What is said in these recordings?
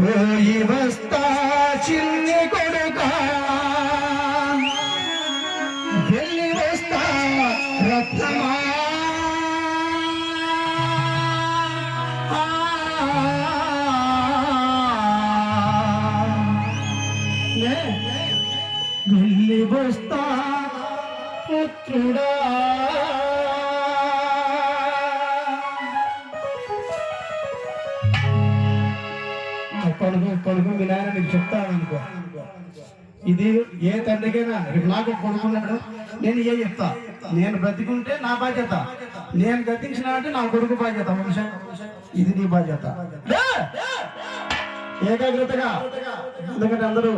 పోయి వస్తా చిన్ని కొడుకా వెళ్ళి వస్తా రత్నమా వెళ్ళి వస్తా పుత్రుడా కొడుకు మీ నాయన నీకు చెప్తాను అనుకో. ఇది ఏ తండ్రికైనా రేపు నాకు కొడుకున్నాడు నేను ఏ చెప్తా. నేను బ్రతికుంటే నా బాధ్యత, నేను గతించిన అంటే నా కొడుకు బాధ్యత. వంశం ఇది నీ బాధ్యత. ఏకాగ్రతగా, ఎందుకంటే అందరూ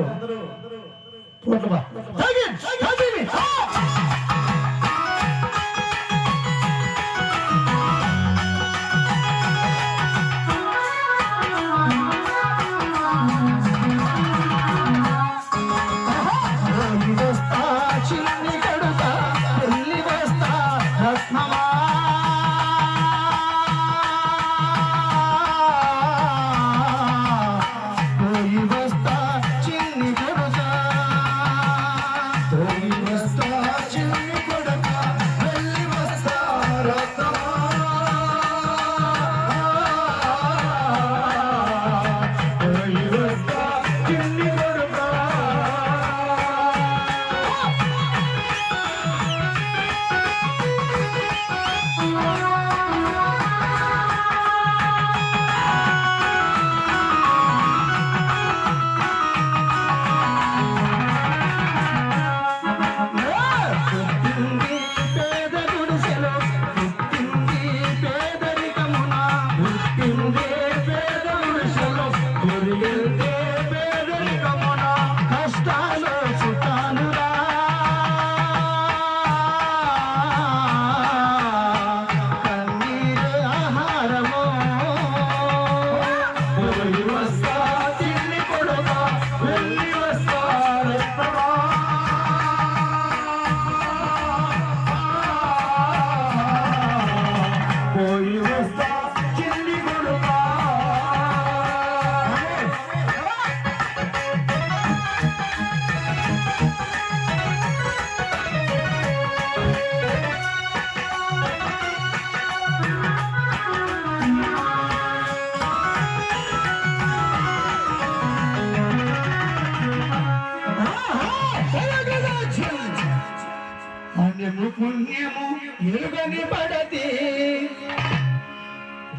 పుణ్యము ఎలుగని పడతి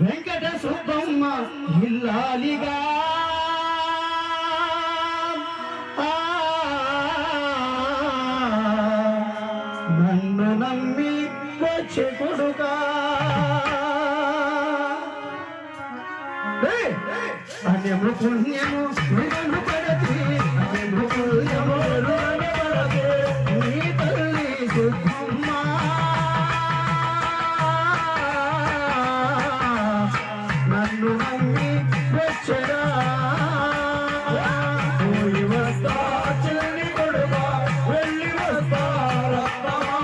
వెంకట సుబ్బమ్మ ఇల్లాలిగా నన్ను నమ్మి వచ్చే కొడుకా అన్యము పుణ్యము ఎలుగని పడతి అన్యము పుణ్యము ఎలుగని పడతి నీ తల్లి సుబ్బమ్మ నన్ను నమ్మి వచ్చరా పోయి వస్తా చెల్లి కొడుకా వెళ్ళి వస్తా రత్నమా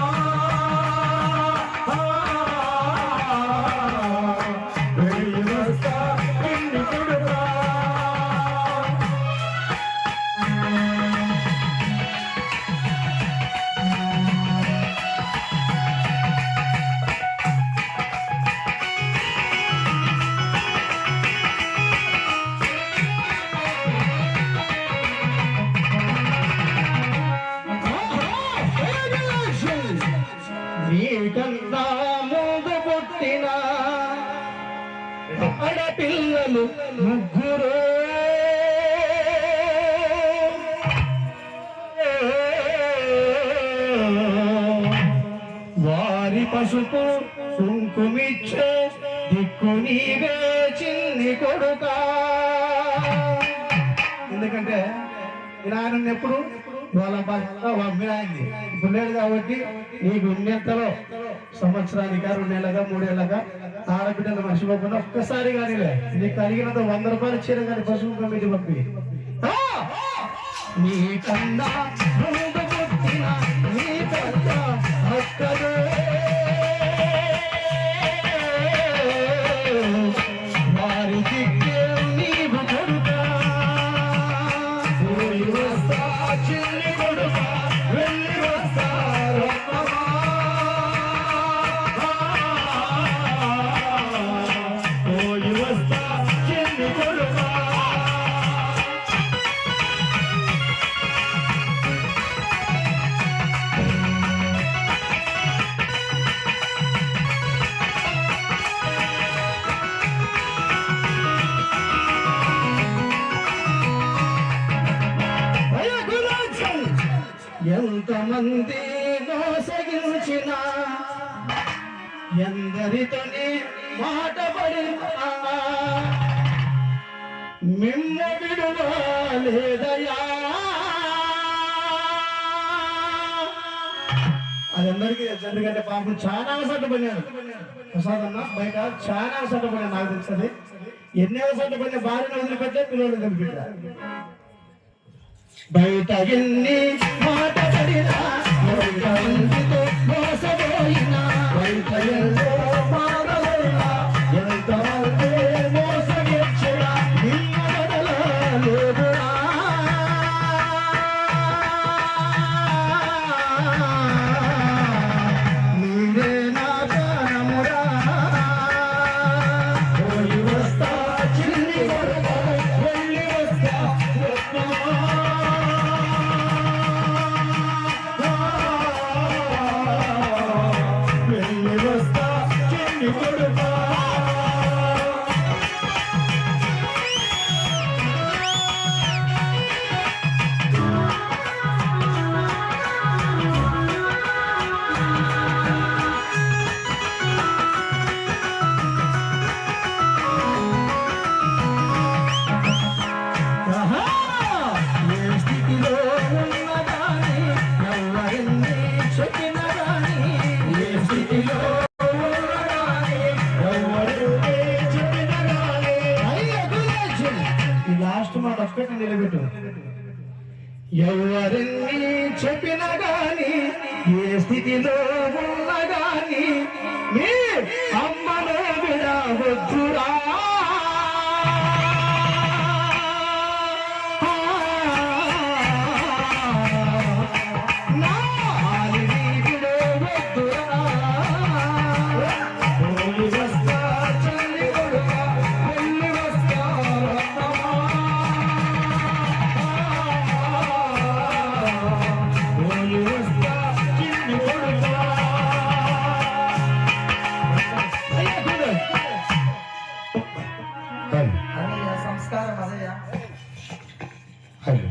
వెళ్ళి వస్తా చెల్లి కొడుకా నీకన్నా ముందు పుట్టిన ఆడపిల్లలు ముగ్గురు వారి పసుపు కుంకుమిచ్చే దిక్కు నీవే చిన్ని కొడుకా. ఎందుకంటే నాయన ఎప్పుడు వాళ్ళ భర్త అమ్మాయింది ఇప్పుడు లేదు కాబట్టి నీకు ఉన్నంతలో సంవత్సరానికి 2 నెలలుగా 3 ఏళ్ళగా ఆడబిడ్డలు మర్చిపోకుండా ఒక్కసారి కానీ నీకు కలిగినంత 100 రూపాయలు ఇచ్చారు కానీ పశువు కమిటీ పంపి నీ కన్నా నీ పెద్ద అక్కడే వారి దిక్కే నీవు కొడుకా మంది మోసగించిన ఎందరితోని మాట పడినా మిమ్మ విడువలేదయా. అది అందరికీ తెలుసు, ఎందుకంటే పాపం చాలా సడ్డపడినాడు ప్రసాద్ అన్న బయట చాలా సడ్డపడినాడు. నాకు తెలుస్తుంది ఎన్నో సడ్డపడిన భార్యను వదిలిపెట్టే పిల్లలు వదిలిపెట్టారు. బయట ఎన్ని మాట పడినా మోసపోయినా బయట ఎన్నో మాటలైనా ఎంతమంది మోసగించిన నిన్న వదలలేదురా. నీవే నా ప్రాణమురా. పోయి వస్తా చిన్ని కొడుకా, వెళ్ళి వస్తా రత్నమా. వెళ్ళి వస్తా చిన్ని కొడుకా. ఆహా! ఏ స్థితిలో ఉన్నదాని ఎవరిని చెప్పినా గాని, ఏ స్థితిలో ఉన్నదాని ఎవరిని చెప్పినా గాని. ఈ లాస్ట్ మాట ఒక్కటి నిలబెట్టు. ఎవరిని చెప్పినా గాని, ఏ స్థితిలో ఉన్నా గాని మీ అమ్మను విడవద్దురా. నా ఆలిని విడవద్దురా. పోయి వస్తా చెల్లి కొడుకా, వెళ్ళి వస్తా రత్నమా. పోయి వస్తా చిన్ని కొడుకా. అయ్యా చూడు. అదయ్యా సంస్కారం అదయ్యా. హలో